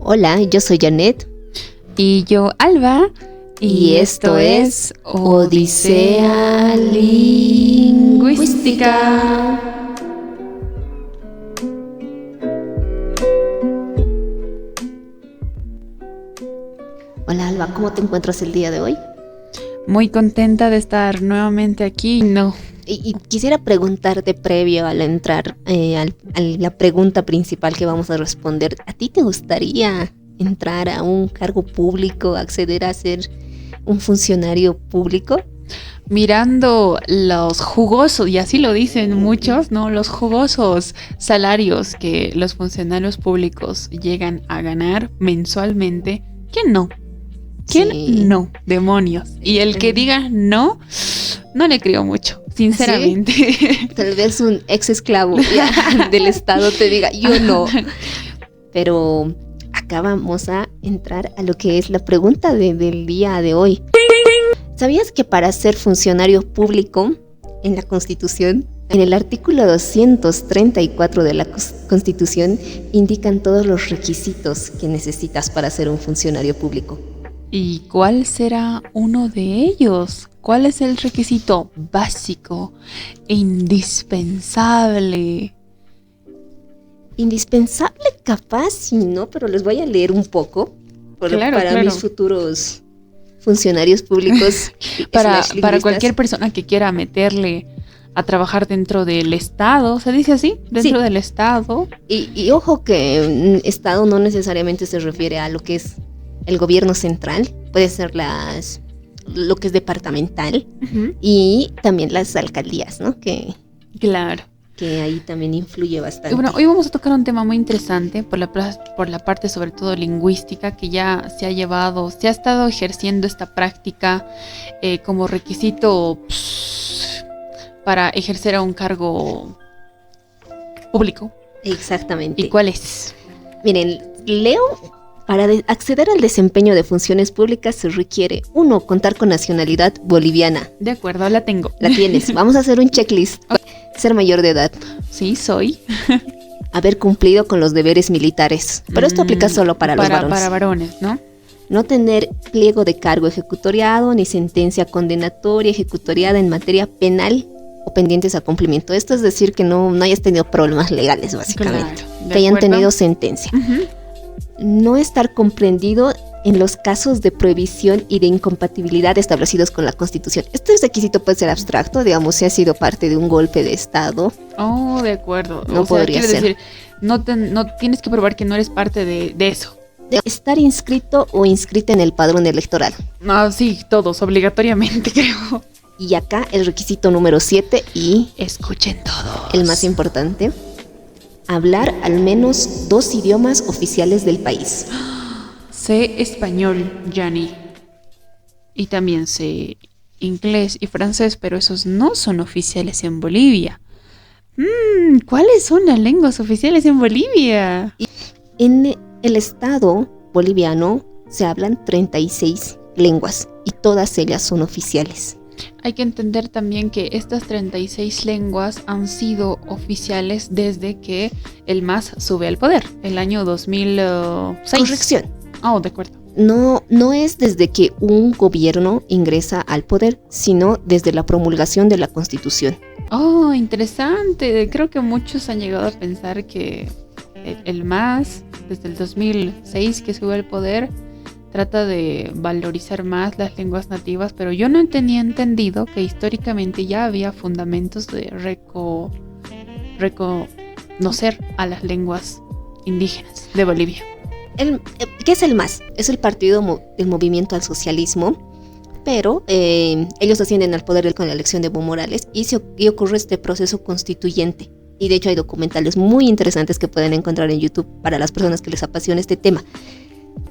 Hola, yo soy Janet. Y yo, Alba. Y esto es Odisea Lingüística. Hola, Alba, ¿cómo te encuentras el día de hoy? Muy contenta de estar nuevamente aquí. Y quisiera preguntarte previo al entrar a la pregunta principal que vamos a responder. ¿A ti te gustaría entrar a un cargo público, acceder a ser un funcionario público? Mirando los jugosos, y así lo dicen muchos, ¿no? Los jugosos salarios que los funcionarios públicos llegan a ganar mensualmente, ¿quién no? ¿Quién Sí. no? Demonios. Y el que diga no le creo mucho, sinceramente. ¿Sí? Tal vez un ex esclavo del Estado te diga, yo no. Pero acá vamos a entrar a lo que es la pregunta del día de hoy. ¿Sabías que para ser funcionario público en la Constitución, en el artículo 234 de la Constitución, indican todos los requisitos que necesitas para ser un funcionario público? ¿Y cuál será uno de ellos? ¿Cuál es el requisito básico e indispensable? Indispensable capaz, sí, ¿no? Pero les voy a leer un poco para mis futuros funcionarios públicos. para cualquier persona que quiera meterle a trabajar dentro del Estado, ¿se dice así? Dentro del Estado. Y ojo que Estado no necesariamente se refiere a lo que es el gobierno central, puede ser lo que es departamental, uh-huh, y también las alcaldías, ¿no? Claro. Que ahí también influye bastante. Y bueno, hoy vamos a tocar un tema muy interesante por la parte sobre todo lingüística, que ya se ha estado ejerciendo esta práctica como requisito para ejercer a un cargo público. Exactamente. ¿Y cuál es? Miren, leo. Para acceder al desempeño de funciones públicas se requiere 1. Contar con nacionalidad boliviana. De acuerdo, la tengo. La tienes. Vamos a hacer un checklist. Okay. Ser mayor de edad. Sí, soy. Haber cumplido con los deberes militares. Pero esto aplica solo para los varones. Para varones, ¿no? No tener pliego de cargo ejecutoriado ni sentencia condenatoria ejecutoriada en materia penal o pendientes a cumplimiento. Esto es decir que no hayas tenido problemas legales, básicamente. Claro, que hayan tenido sentencia. Uh-huh. No estar comprendido en los casos de prohibición y de incompatibilidad establecidos con la Constitución. Este requisito puede ser abstracto, digamos, si ha sido parte de un golpe de Estado. Oh, de acuerdo. No podría ser. Decir, no tienes que probar que no eres parte de eso. De estar inscrito o inscrita en el padrón electoral. No, sí, todos, obligatoriamente, creo. Y acá el requisito número 7 y... escuchen todos. El más importante. Hablar al menos 2 idiomas oficiales del país. Sé español, Yanni. Y también sé inglés y francés, pero esos no son oficiales en Bolivia. ¿Cuáles son las lenguas oficiales en Bolivia? En el estado boliviano se hablan 36 lenguas y todas ellas son oficiales. Hay que entender también que estas 36 lenguas han sido oficiales desde que el MAS sube al poder, el año 2006. Corrección. Oh, de acuerdo. No es desde que un gobierno ingresa al poder, sino desde la promulgación de la Constitución. Oh, interesante. Creo que muchos han llegado a pensar que el MAS, desde el 2006 que sube al poder, trata de valorizar más las lenguas nativas, pero yo no tenía entendido que históricamente ya había fundamentos de reconocer a las lenguas indígenas de Bolivia. ¿Qué es el MAS? Es el partido del movimiento al socialismo, pero ellos ascienden al poder con la elección de Evo Morales y ocurre este proceso constituyente. Y de hecho hay documentales muy interesantes que pueden encontrar en YouTube para las personas que les apasiona este tema.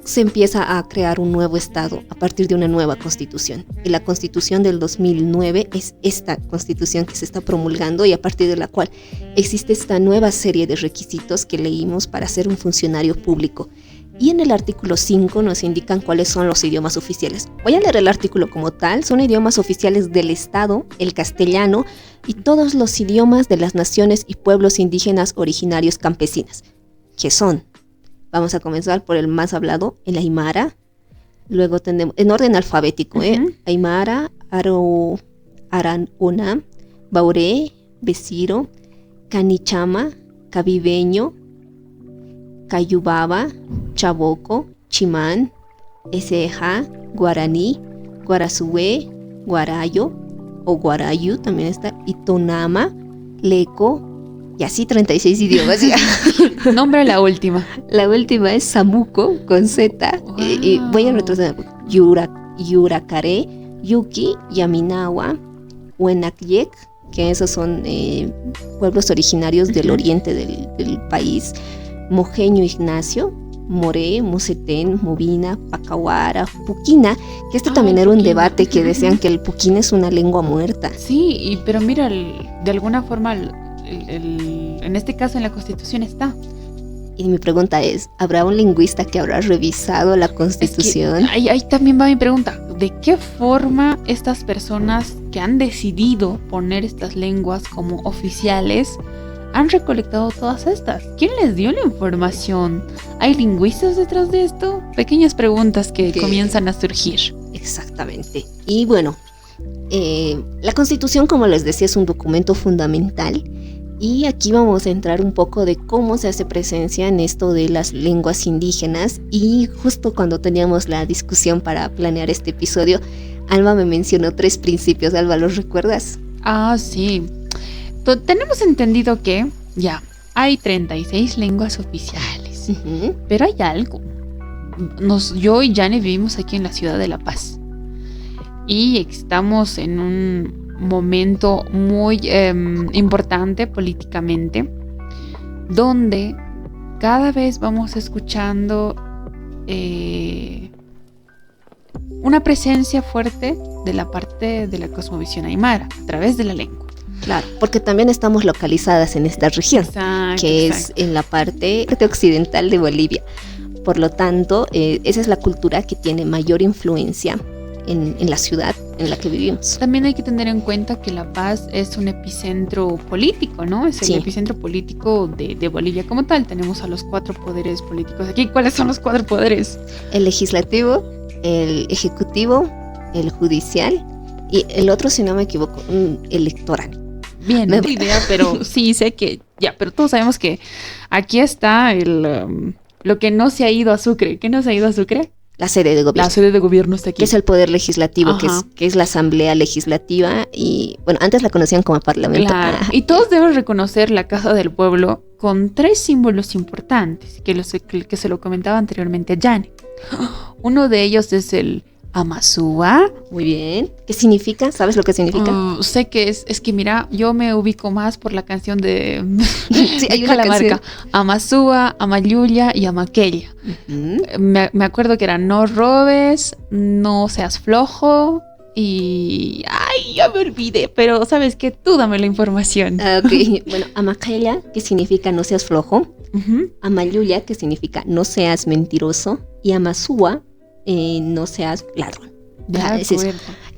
Se empieza a crear un nuevo estado a partir de una nueva constitución. Y la constitución del 2009 es esta constitución que se está promulgando y a partir de la cual existe esta nueva serie de requisitos que leímos para ser un funcionario público. Y en el artículo 5 nos indican cuáles son los idiomas oficiales. Voy a leer el artículo como tal. Son idiomas oficiales del Estado, el castellano y todos los idiomas de las naciones y pueblos indígenas originarios campesinas, que son Vamos a comenzar por el más hablado, el aymara. Luego tenemos, en orden alfabético, aymara, aranona, bauré, besiro, canichama, cabibeño, cayubaba, chaboco, chimán, eseja, guaraní, guarazué, guarayo o guarayu también está, y tonama, leco, y así 36 idiomas. Nombre la última. La última es samuco con Z. Wow. Y voy a retroceder. Yuracaré, Yuki, Yaminawa, Huenacyec, que esos son pueblos originarios del oriente del país. Mojeño Ignacio, Moré, Musetén, Movina, Pacahuara, Puquina, que también era un Puquina. Debate que decían que el puquín es una lengua muerta. Sí, pero mira, de alguna forma, en este caso en la Constitución está. Y mi pregunta es, ¿habrá un lingüista que habrá revisado la Constitución? Es que ahí también va mi pregunta. ¿De qué forma estas personas que han decidido poner estas lenguas como oficiales han recolectado todas estas? ¿Quién les dio la información? ¿Hay lingüistas detrás de esto? Pequeñas preguntas que comienzan a surgir. Exactamente. Y bueno, la Constitución, como les decía, es un documento fundamental. Y aquí vamos a entrar un poco de cómo se hace presencia en esto de las lenguas indígenas. Y justo cuando teníamos la discusión para planear este episodio, Alma me mencionó 3 principios. Alba, ¿los recuerdas? Ah, sí. Tenemos entendido que ya hay 36 lenguas oficiales. Uh-huh. Pero hay algo. Yo y Jane vivimos aquí en la ciudad de La Paz. Y estamos en un momento muy importante políticamente, donde cada vez vamos escuchando una presencia fuerte de la parte de la cosmovisión aymara a través de la lengua. Claro, porque también estamos localizadas en esta región, que es en la parte occidental de Bolivia. Por lo tanto, esa es la cultura que tiene mayor influencia en la ciudad en la que vivimos. También hay que tener en cuenta que La Paz es un epicentro político, ¿no? Es el epicentro político de Bolivia como tal. Tenemos a los 4 poderes políticos aquí. ¿Cuáles son los 4 poderes? El legislativo, el ejecutivo, el judicial y el otro, si no me equivoco, electoral. Bien, no tengo idea, pero sí sé que ya, pero todos sabemos que aquí está lo que no se ha ido a Sucre. ¿Qué no se ha ido a Sucre? La sede de gobierno. La sede de gobierno está aquí. Que es el poder legislativo, que es la asamblea legislativa y, bueno, antes la conocían como parlamento. Claro. Y todos deben reconocer la Casa del Pueblo con 3 símbolos importantes, que se lo comentaba anteriormente a Jane. Uno de ellos es el Amazúa. Muy bien. ¿Qué significa? ¿Sabes lo que significa? Sé que es que mira, yo me ubico más por la canción de sí, hay una Calamarca. Amazúa, Amayuya y Amaquella. Uh-huh. Me acuerdo que era no robes, no seas flojo y... ¡Ay, ya me olvidé! Pero ¿sabes qué? Tú dame la información. Ok, bueno, Amaquella, que significa no seas flojo. Uh-huh. Amayuya, que significa no seas mentiroso. Y Amazúa, no seas ladrón. Es eso.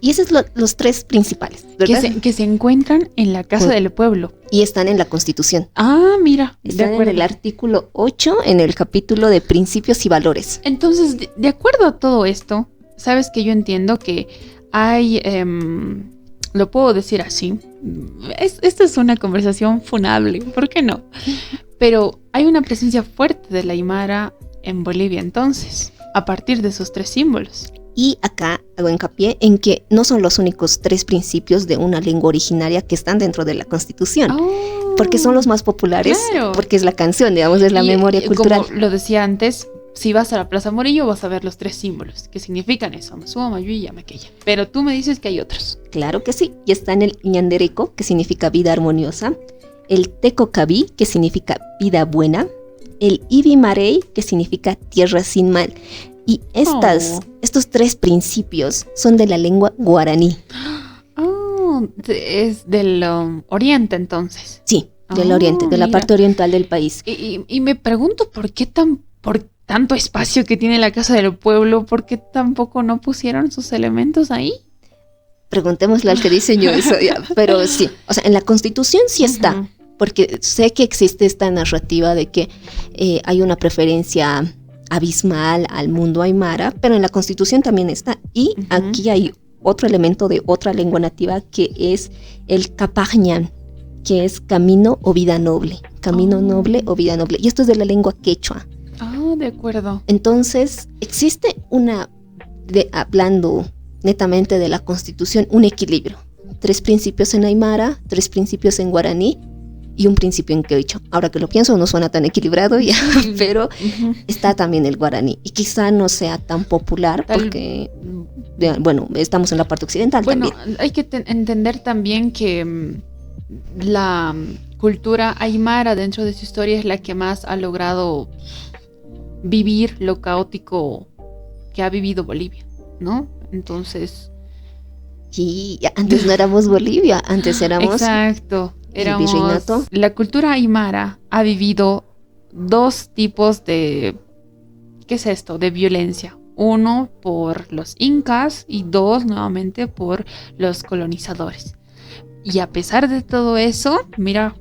Y esos son los 3 principales, ¿verdad? Que se encuentran en la Casa del Pueblo. Y están en la Constitución. Ah, mira. Están en el artículo 8, en el capítulo de principios y valores. Entonces, de acuerdo a todo esto, sabes que yo entiendo que hay, lo puedo decir así, esta es una conversación funable, ¿por qué no? Pero hay una presencia fuerte de la aymara en Bolivia entonces, a partir de esos 3 símbolos. Y acá hago hincapié en que no son los únicos 3 principios de una lengua originaria que están dentro de la Constitución. Oh, porque son los más populares, claro. Porque es la canción, digamos, es la memoria cultural. Como lo decía antes, si vas a la Plaza Morillo vas a ver los 3 símbolos que significan eso, Amazúa, Amayuya y Amaquella. Pero tú me dices que hay otros. Claro que sí, y está en el ñandereco, que significa vida armoniosa, el tecocaví, que significa vida buena, el ibimarey, que significa tierra sin mal. Y estos 3 principios son de la lengua guaraní. Oh, es del oriente entonces. Sí, del oriente, de la parte oriental del país. Y me pregunto por tanto espacio que tiene la Casa del Pueblo, ¿por qué tampoco no pusieron sus elementos ahí? Preguntémosle al que diseñó eso, ya. Pero sí, o sea, en la Constitución sí está, porque sé que existe esta narrativa de que hay una preferencia abismal al mundo aymara, pero en la Constitución también está. Y aquí hay otro elemento de otra lengua nativa que es el Capajñán, que es camino o vida noble. Camino noble o vida noble. Y esto es de la lengua quechua. De acuerdo. Entonces, existe hablando netamente de la Constitución, un equilibrio. 3 principios en aymara, 3 principios en guaraní y un principio en quechua. Ahora que lo pienso, no suena tan equilibrado ya, pero está también el guaraní. Y quizá no sea tan popular porque, bueno, estamos en la parte occidental también. Bueno, hay que entender también que la cultura aymara dentro de su historia es la que más ha logrado vivir lo caótico que ha vivido Bolivia, ¿no? Entonces... Y antes no éramos Bolivia, antes éramos... Exacto, éramos... el virreinato. La cultura aymara ha vivido 2 tipos de... ¿Qué es esto? De violencia. 1 por los incas y 2 nuevamente por los colonizadores. Y a pesar de todo eso, mira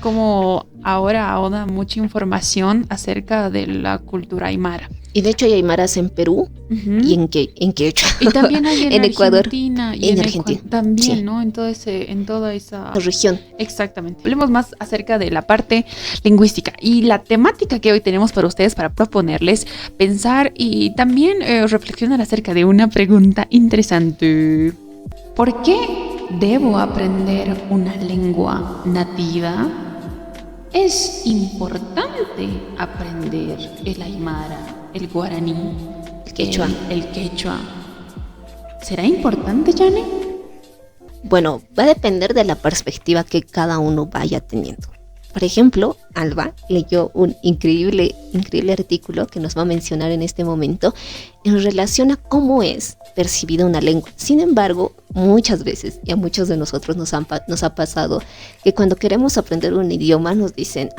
cómo ahora mucha información acerca de la cultura aymara. Y de hecho hay aymaras en Perú y en quechua. Y también hay en Ecuador, Argentina y en Argentina también, sí. ¿no? En toda esa región. Exactamente. Hablemos más acerca de la parte lingüística y la temática que hoy tenemos para ustedes para proponerles pensar y también reflexionar acerca de una pregunta interesante. ¿Por qué debo aprender una lengua nativa? ¿Es importante aprender el aymara, el guaraní, El quechua? El quechua. ¿Será importante, Jane? Bueno, va a depender de la perspectiva que cada uno vaya teniendo. Por ejemplo, Alba leyó un increíble artículo que nos va a mencionar en este momento en relación a cómo es percibida una lengua. Sin embargo, muchas veces, y a muchos de nosotros nos ha pasado, que cuando queremos aprender un idioma nos dicen,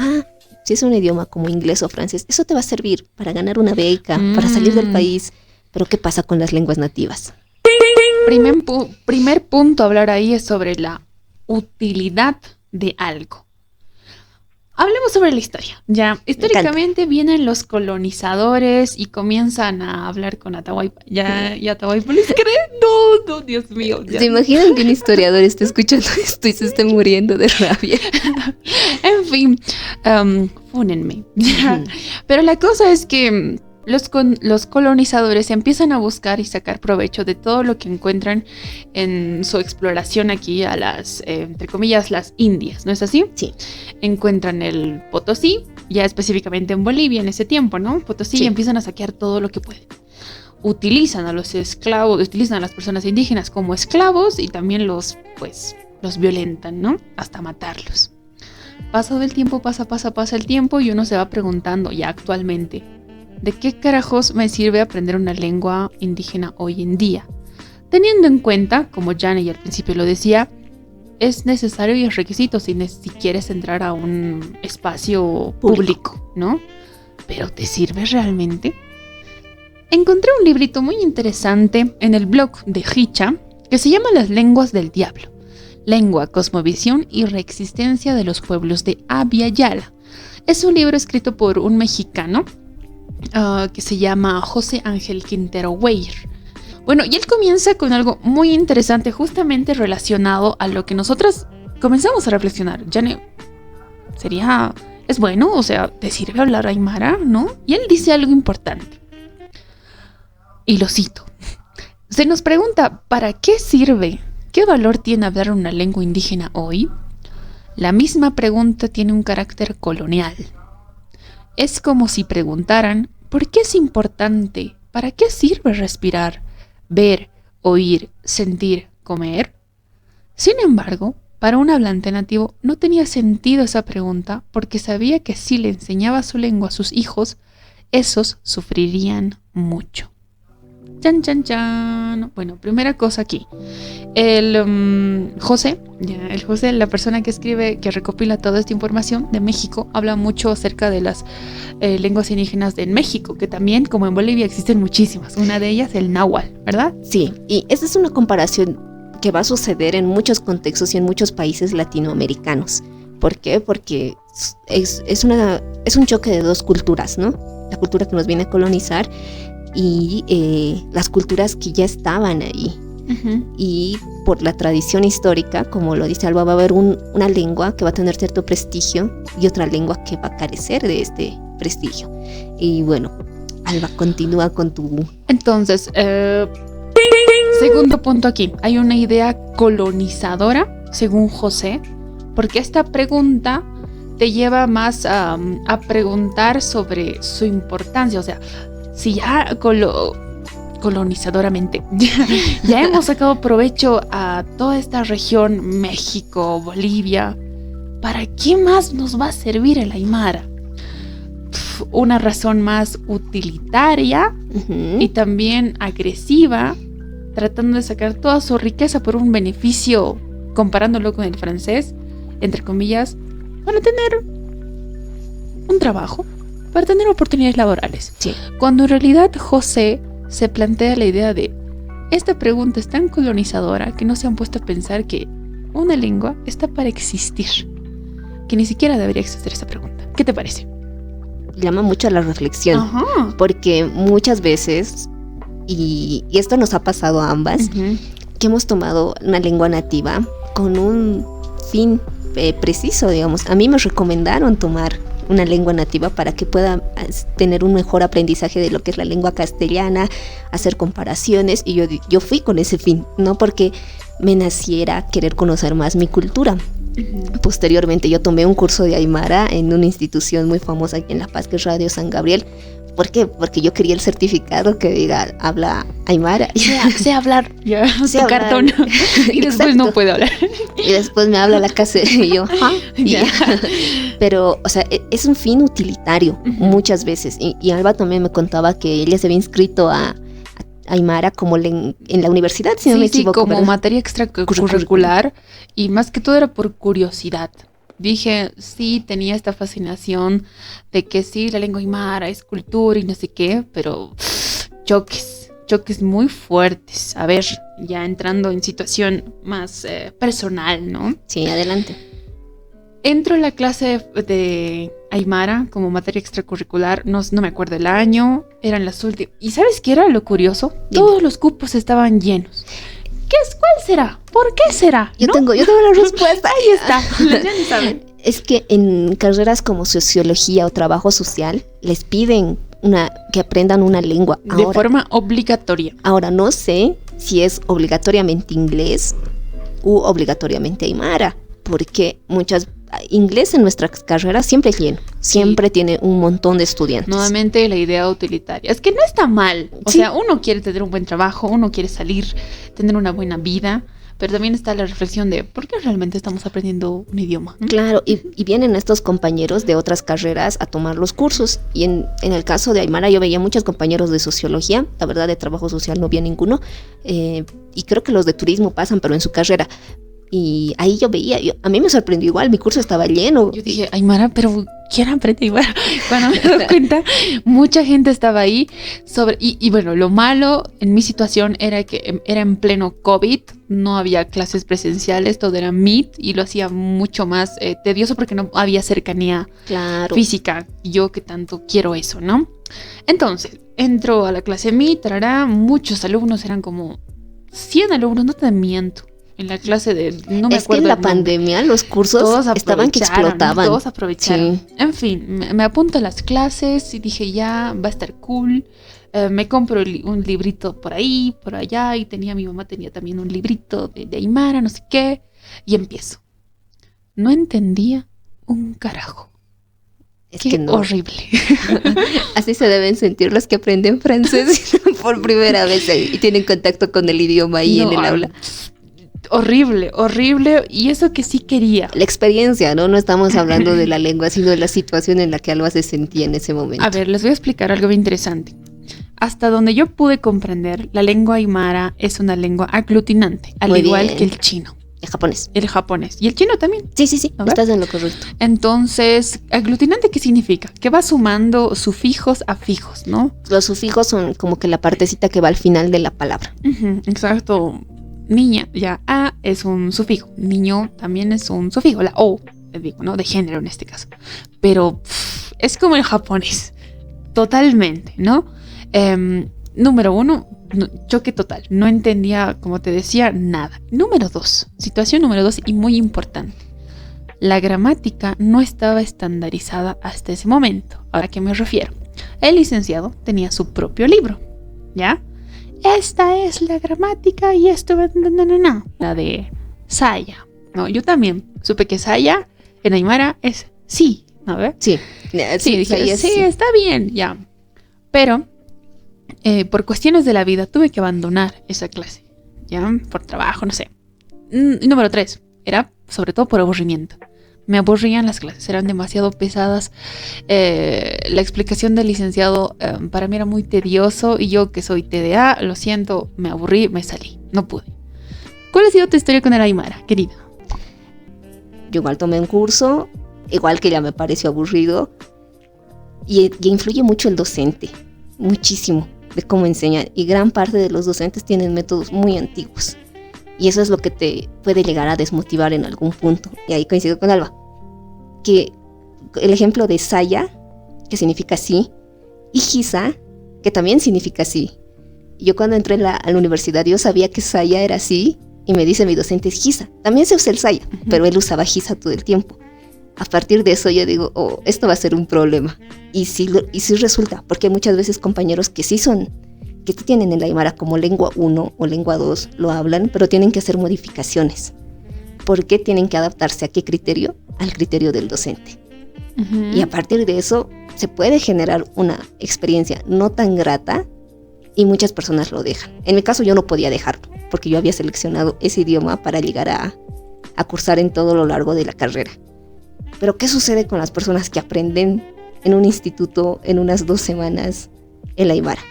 si es un idioma como inglés o francés, eso te va a servir para ganar una beca, para salir del país. Pero ¿qué pasa con las lenguas nativas? Primer punto a hablar ahí es sobre la utilidad de algo. Hablemos sobre la historia. Ya, históricamente vienen los colonizadores y comienzan a hablar con Atahualpa. Y Atahualpa les cree. No, Dios mío. Ya. ¿Se imaginan que un historiador esté escuchando esto y se esté muriendo de rabia? En fin, fúnenme. Pero la cosa es que los colonizadores empiezan a buscar y sacar provecho de todo lo que encuentran en su exploración aquí a las, entre comillas, las Indias, ¿no es así? Sí. Encuentran el Potosí, ya específicamente en Bolivia en ese tiempo, ¿no? Potosí, y empiezan a saquear todo lo que pueden. Utilizan a los esclavos, utilizan a las personas indígenas como esclavos y también los violentan, ¿no? Hasta matarlos. Pasado el tiempo, pasa el tiempo y uno se va preguntando ya actualmente, ¿de qué carajos me sirve aprender una lengua indígena hoy en día? Teniendo en cuenta, como Jane al principio lo decía, es necesario y es requisito si quieres entrar a un espacio público, ¿no? ¿Pero te sirve realmente? Encontré un librito muy interesante en el blog de Hicha que se llama Las lenguas del diablo. Lengua, cosmovisión y reexistencia de los pueblos de Abya Yala. Es un libro escrito por un mexicano que se llama José Ángel Quintero Weir. Bueno, y él comienza con algo muy interesante justamente relacionado a lo que nosotras comenzamos a reflexionar. Jane, es bueno, o sea, ¿te sirve hablar aymara, no? Y él dice algo importante. Y lo cito. Se nos pregunta, ¿para qué sirve? ¿Qué valor tiene hablar una lengua indígena hoy? La misma pregunta tiene un carácter colonial. Es como si preguntaran, ¿por qué es importante? ¿Para qué sirve respirar, ver, oír, sentir, comer? Sin embargo, para un hablante nativo no tenía sentido esa pregunta porque sabía que si le enseñaba su lengua a sus hijos, esos sufrirían mucho. Chan, chan, chan. Bueno, primera cosa aquí. El José, la persona que escribe, que recopila toda esta información de México, habla mucho acerca de las lenguas indígenas de México, que también, como en Bolivia, existen muchísimas. Una de ellas, el náhuatl, ¿verdad? Sí, y esta es una comparación que va a suceder en muchos contextos y en muchos países latinoamericanos. ¿Por qué? Porque es un choque de dos culturas, ¿no? La cultura que nos viene a colonizar y las culturas que ya estaban ahí. Ujú. Y por la tradición histórica, como lo dice Alba, va a haber una lengua que va a tener cierto prestigio y otra lengua que va a carecer de este prestigio. Y bueno, Alba, continúa con tu... Entonces, segundo punto aquí. Hay una idea colonizadora, según José, porque esta pregunta te lleva más a preguntar sobre su importancia. O sea, si ya colonizadoramente ya hemos sacado provecho a toda esta región, México, Bolivia, ¿para qué más nos va a servir el Aymara? Una razón más utilitaria y también agresiva, tratando de sacar toda su riqueza por un beneficio, comparándolo con el francés, entre comillas, para tener un trabajo, para tener oportunidades laborales. Sí. Cuando en realidad José se plantea la idea de esta pregunta es tan colonizadora que no se han puesto a pensar que una lengua está para existir, que ni siquiera debería existir esa pregunta. ¿Qué te parece? Llama mucho a la reflexión, Ajá. porque muchas veces, y esto nos ha pasado a ambas, Ujú. que hemos tomado una lengua nativa con un fin preciso, digamos. A mí me recomendaron tomar una lengua nativa para que pueda tener un mejor aprendizaje de lo que es la lengua castellana, hacer comparaciones, y yo fui con ese fin, no porque me naciera querer conocer más mi cultura. Ujú. Posteriormente yo tomé un curso de Aymara en una institución muy famosa aquí en La Paz, que es Radio San Gabriel. ¿Por qué? Porque yo quería el certificado que diga habla Aymara. Sé hablar ya, Sé su hablar. cartón y después Exacto. no puede hablar. Y después me habla la casa y yo, ¿ah? Y Ya. ya. Pero, o sea, es un fin utilitario Ujú. muchas veces. Y Alba también me contaba que ella se había inscrito a Aymara como en la universidad, si no me Sí, equivoco. como ¿verdad? materia extracurricular y más que todo era por curiosidad. Dije, sí, tenía esta fascinación de que sí, la lengua aymara es cultura y no sé qué, pero choques muy fuertes. A ver, ya entrando en situación más personal, ¿no? Sí, adelante. Entro en la clase de Aymara como materia extracurricular, no me acuerdo el año, eran las últimas. ¿Y sabes qué era lo curioso? Dime. Todos los cupos estaban llenos. ¿Cuál será? ¿Por qué será? Yo ¿No? tengo la respuesta. Ahí está. Ya ni saben. Es que en carreras como sociología o trabajo social les piden que aprendan una lengua. De forma obligatoria. Ahora no sé si es obligatoriamente inglés u obligatoriamente aymara, porque inglés en nuestras carreras siempre es lleno, siempre tiene un montón de estudiantes. Nuevamente la idea utilitaria. Es que no está mal. O Sí. sea, uno quiere tener un buen trabajo, uno quiere salir, tener una buena vida, pero también está la reflexión de ¿por qué realmente estamos aprendiendo un idioma? ¿No? Claro, y vienen estos compañeros de otras carreras a tomar los cursos. Y en el caso de Aymara yo veía muchos compañeros de sociología, la verdad de trabajo social no vi a ninguno, y creo que los de turismo pasan, pero en su carrera. Y ahí yo veía, a mí me sorprendió igual, mi curso estaba lleno. Yo dije, Aymara, pero ¿quién aprende Aymara? Cuando me doy cuenta, mucha gente estaba ahí y bueno, lo malo en mi situación era que era en pleno COVID, no había clases presenciales, todo era Meet y lo hacía mucho más tedioso porque no había cercanía Claro. física. Y yo que tanto quiero eso, ¿no? Entonces, entro a la clase Meet, tarará, muchos alumnos, eran como 100 alumnos, no te miento. En la clase no me Es que acuerdo en la el nombre. pandemia los cursos Todos estaban que aprovecharon, explotaban. Todos aprovecharon. Sí. En fin, me apunto a las clases y dije, ya, va a estar cool. Me compro un librito por ahí, por allá. Y mi mamá tenía también un librito de Aymara, no sé qué. Y empiezo. No entendía un carajo. Es Qué que no. horrible. Así se deben sentir los que aprenden francés por primera vez y tienen contacto con el idioma ahí en el aula. Horrible, horrible. Y eso que sí quería. La experiencia, ¿no? No estamos hablando de la lengua, sino de la situación en la que Alba se sentía en ese momento. A ver, les voy a explicar algo bien interesante. Hasta donde yo pude comprender, la lengua aymara es una lengua aglutinante, al Muy igual bien. que el chino, El japonés. el japonés y el chino también. Sí, A ver. estás en lo correcto. Entonces, aglutinante, ¿qué significa? Que va sumando sufijos a fijos, ¿no? Los sufijos son como que la partecita que va al final de la palabra. Ujú, exacto. Niña, ya A es un sufijo. Niño también es un sufijo. La O digo, ¿no? De género en este caso. Pero es como el japonés, totalmente, ¿no? Número 1, choque total. No entendía, como te decía, nada. Situación número 2 y muy importante. La gramática no estaba estandarizada hasta ese momento. ¿A qué me refiero? El licenciado tenía su propio libro, ¿ya? Esta es la gramática y esto... La de Saya, ¿no? Yo también supe que Saya en Aymara es sí, ¿no? ¿Ve? Sí. Sí, dije, sí, está bien, ya. Pero por cuestiones de la vida tuve que abandonar esa clase, ¿ya? Por trabajo, no sé. Número 3, era sobre todo por aburrimiento. Me aburrían las clases, eran demasiado pesadas. La explicación del licenciado para mí era muy tedioso y yo que soy TDA, lo siento, me aburrí, me salí, no pude. ¿Cuál ha sido tu historia con el Aymara, querida? Yo igual tomé un curso, igual que ya me pareció aburrido y influye mucho el docente, muchísimo, de cómo enseñan, y gran parte de los docentes tienen métodos muy antiguos. Y eso es lo que te puede llegar a desmotivar en algún punto. Y ahí coincido con Alba. Que el ejemplo de Saya, que significa sí, y Hisa, que también significa sí. Yo cuando entré a la universidad, yo sabía que Saya era sí, y me dice mi docente es Hisa. También se usa el Saya, pero él usaba Hisa todo el tiempo. A partir de eso yo digo, esto va a ser un problema. Y sí resulta, porque hay muchas veces compañeros que sí tienen el Aymara como lengua 1 o lengua 2, lo hablan, pero tienen que hacer modificaciones. ¿Por qué tienen que adaptarse a qué criterio? Al criterio del docente. Y a partir de eso se puede generar una experiencia no tan grata y muchas personas lo dejan. En mi caso yo no podía dejarlo, porque yo había seleccionado ese idioma para llegar a cursar en todo lo largo de la carrera. Pero ¿qué sucede con las personas que aprenden en un instituto en unas 2 semanas el Aymara?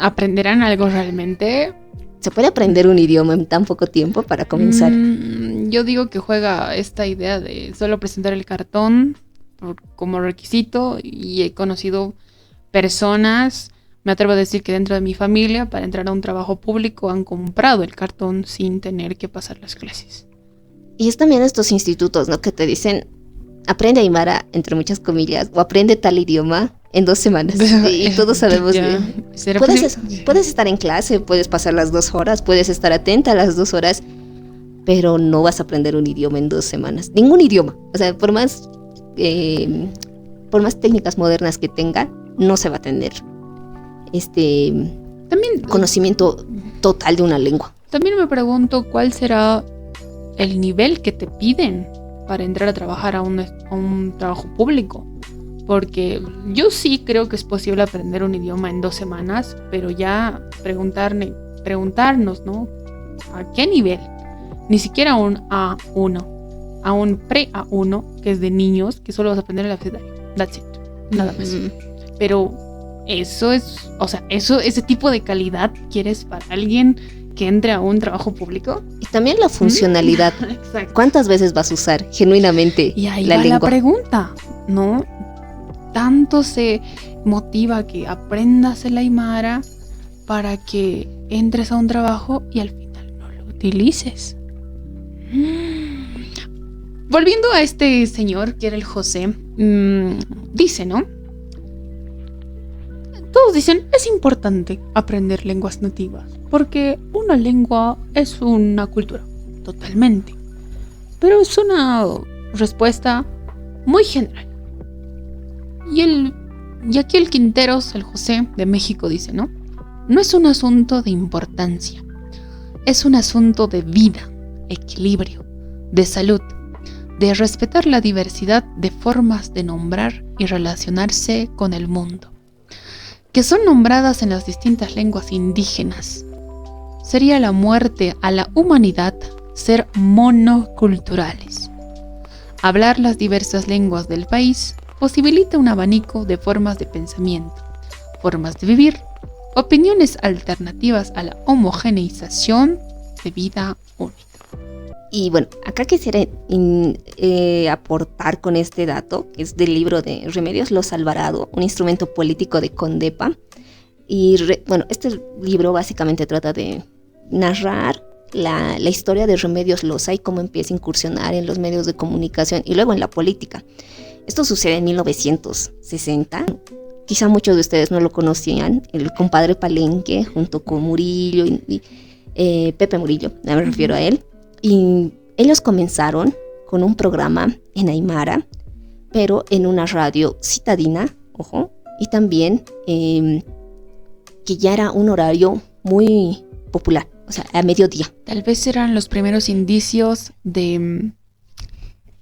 ¿Aprenderán algo realmente? ¿Se puede aprender un idioma en tan poco tiempo para comenzar? Yo digo que juega esta idea de solo presentar el cartón como requisito, y he conocido personas, me atrevo a decir que dentro de mi familia, para entrar a un trabajo público han comprado el cartón sin tener que pasar las clases. Y es también estos institutos, ¿no? Que te dicen, aprende Aymara, entre muchas comillas, o aprende tal idioma en 2 semanas. Y todos sabemos puedes estar en clase, puedes pasar las 2 horas, puedes estar atenta a las 2 horas, pero no vas a aprender un idioma en 2 semanas. Ningún idioma. O sea, por más técnicas modernas que tenga, no se va a tener también conocimiento total de una lengua. También me pregunto cuál será el nivel que te piden para entrar a trabajar a un trabajo público. Porque yo sí creo que es posible aprender un idioma en 2 semanas, pero ya preguntarnos, ¿no? ¿A qué nivel? Ni siquiera un A1, a un pre-A1, que es de niños, que solo vas a aprender el abecedario. That's it. Nada más. Pero eso es, o sea, ese tipo de calidad quieres para alguien que entre a un trabajo público. Y también la funcionalidad. Exacto. ¿Cuántas veces vas a usar genuinamente y ahí la va lengua? La pregunta, ¿no? Tanto se motiva que aprendas el Aymara para que entres a un trabajo y al final no lo utilices. Volviendo a este señor que era el José, dice, ¿no? Todos dicen, es importante aprender lenguas nativas, porque una lengua es una cultura, totalmente. Pero es una respuesta muy general. Y aquí el Quinteros, el José de México, dice, ¿no? No es un asunto de importancia, es un asunto de vida, equilibrio, de salud, de respetar la diversidad de formas de nombrar y relacionarse con el mundo, que son nombradas en las distintas lenguas indígenas. Sería la muerte a la humanidad ser monoculturales. Hablar las diversas lenguas del país posibilita un abanico de formas de pensamiento, formas de vivir, opiniones alternativas a la homogeneización de vida única. Y bueno, acá quisiera aportar con este dato, que es del libro de Remedios Los Alvarado, un instrumento político de Condepa. Y bueno, este libro básicamente trata de narrar la historia de Remedios Loza y cómo empieza a incursionar en los medios de comunicación y luego en la política. Esto sucede en 1960. Quizá muchos de ustedes no lo conocían. El compadre Palenque, junto con Murillo y Pepe Murillo, me refiero a él. Y ellos comenzaron con un programa en aymara, pero en una radio citadina, ojo, y también que ya era un horario muy popular, o sea, a mediodía. Tal vez eran los primeros indicios de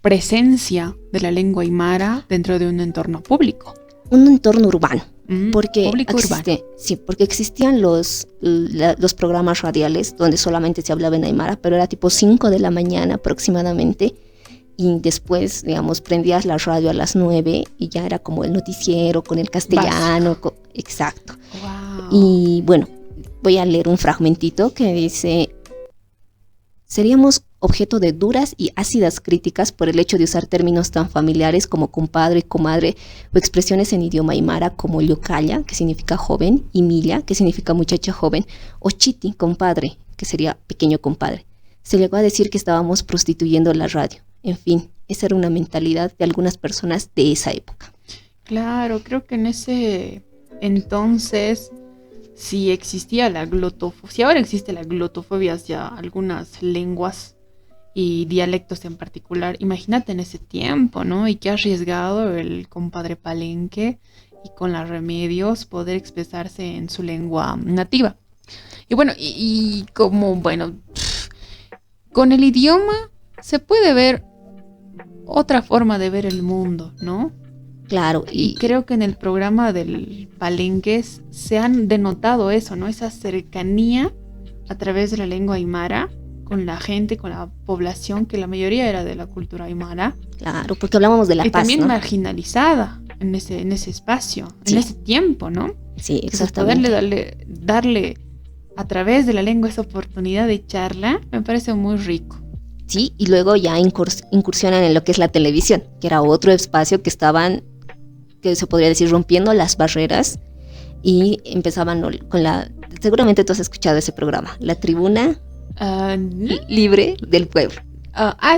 presencia de la lengua aymara dentro de un entorno público. Un entorno urbano, porque porque existían los programas radiales donde solamente se hablaba en aymara, pero era tipo 5 de la mañana aproximadamente, y después, digamos, prendías la radio a las 9 y ya era como el noticiero con el castellano, exacto. Wow. Y bueno, voy a leer un fragmentito que dice: seríamos objeto de duras y ácidas críticas por el hecho de usar términos tan familiares como compadre, comadre, o expresiones en idioma aymara como yocaya, que significa joven, y milla, que significa muchacha joven, o chiti, compadre, que sería pequeño compadre. Se llegó a decir que estábamos prostituyendo la radio. En fin, esa era una mentalidad de algunas personas de esa época. Claro, creo que en ese entonces si existía la glotofobia, si ahora existe la glotofobia hacia algunas lenguas y dialectos en particular, imagínate en ese tiempo, ¿no? Y qué arriesgado el compadre Palenque y con las Remedios poder expresarse en su lengua nativa. Y bueno, y como, bueno, con el idioma se puede ver otra forma de ver el mundo, ¿no? Claro. Y creo que en el programa del Palenque se han denotado eso, ¿no? Esa cercanía a través de la lengua aymara con la gente, con la población, que la mayoría era de la cultura aymara. Claro, porque hablábamos de la paz, y también, ¿no?, marginalizada en ese espacio, sí, en ese tiempo, ¿no? Sí, exactamente. Entonces, darle a través de la lengua esa oportunidad de charla me parece muy rico. Sí, y luego ya incursionan en lo que es la televisión, que era otro espacio que estaban, que se podría decir, rompiendo las barreras, y empezaban con seguramente tú has escuchado ese programa, La Tribuna Libre del Pueblo.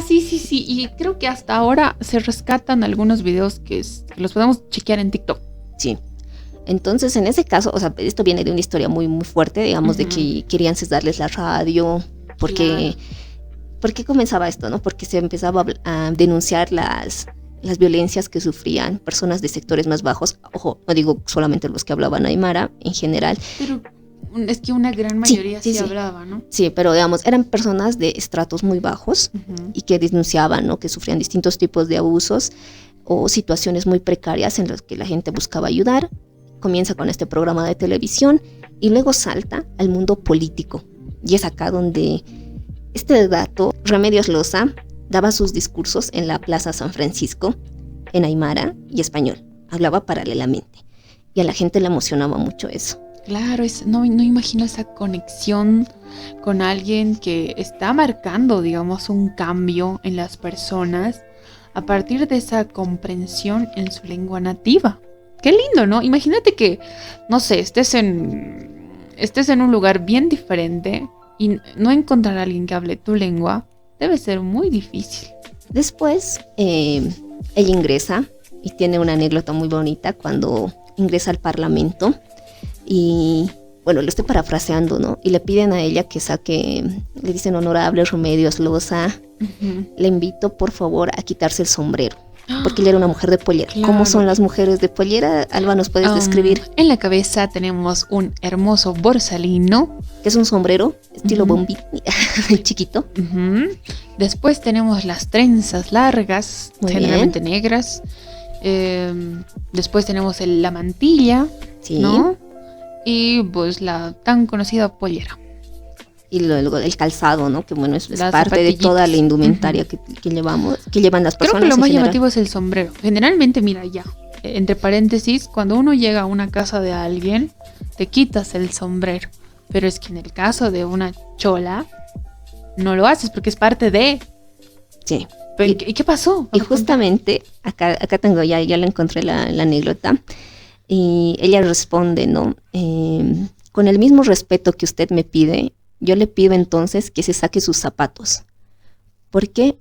Sí, y creo que hasta ahora se rescatan algunos videos que los podemos chequear en TikTok. Sí. Entonces, en ese caso, o sea, esto viene de una historia muy, muy fuerte, digamos, de que querían cesarles la radio, porque... Claro. ¿Por qué comenzaba esto, no? Porque se empezaba a denunciar las violencias que sufrían personas de sectores más bajos. Ojo, no digo solamente los que hablaban aymara, en general. Pero es que una gran mayoría sí hablaba, ¿no? Sí, pero digamos, eran personas de estratos muy bajos y que denunciaban, ¿no?, que sufrían distintos tipos de abusos o situaciones muy precarias en las que la gente buscaba ayudar. Comienza con este programa de televisión y luego salta al mundo político. Y es acá donde... Este dato, Remedios Loza daba sus discursos en la Plaza San Francisco, en aymara y español. Hablaba paralelamente. Y a la gente le emocionaba mucho eso. Claro, no imagino esa conexión con alguien que está marcando, digamos, un cambio en las personas a partir de esa comprensión en su lengua nativa. Qué lindo, ¿no? Imagínate que, no sé, estés en un lugar bien diferente y no encontrar a alguien que hable tu lengua debe ser muy difícil. Después, ella ingresa y tiene una anécdota muy bonita cuando ingresa al Parlamento y, bueno, lo estoy parafraseando, ¿no? Y le piden a ella que saque, le dicen: honorable Remedios Loza, le invito por favor a quitarse el sombrero. Porque ella era una mujer de pollera. Claro. ¿Cómo son las mujeres de pollera? Alba, ¿nos puedes describir? En la cabeza tenemos un hermoso borsalino, que es un sombrero estilo bombín, chiquito. Después tenemos las trenzas largas, muy generalmente bien, negras. Después tenemos la mantilla, sí, ¿no? Y pues la tan conocida pollera. Y luego el calzado, ¿no? Que bueno, es parte de toda la indumentaria que llevan las personas. Creo que lo más llamativo es el sombrero. Generalmente, mira, ya, entre paréntesis, cuando uno llega a una casa de alguien, te quitas el sombrero. Pero es que en el caso de una chola, no lo haces porque es parte de... Sí. Pero, ¿y qué pasó? Y justamente, acá tengo, ya le encontré la anécdota, y ella responde, ¿no? Con el mismo respeto que usted me pide, Yo le pido entonces que se saque sus zapatos. ¿Por qué?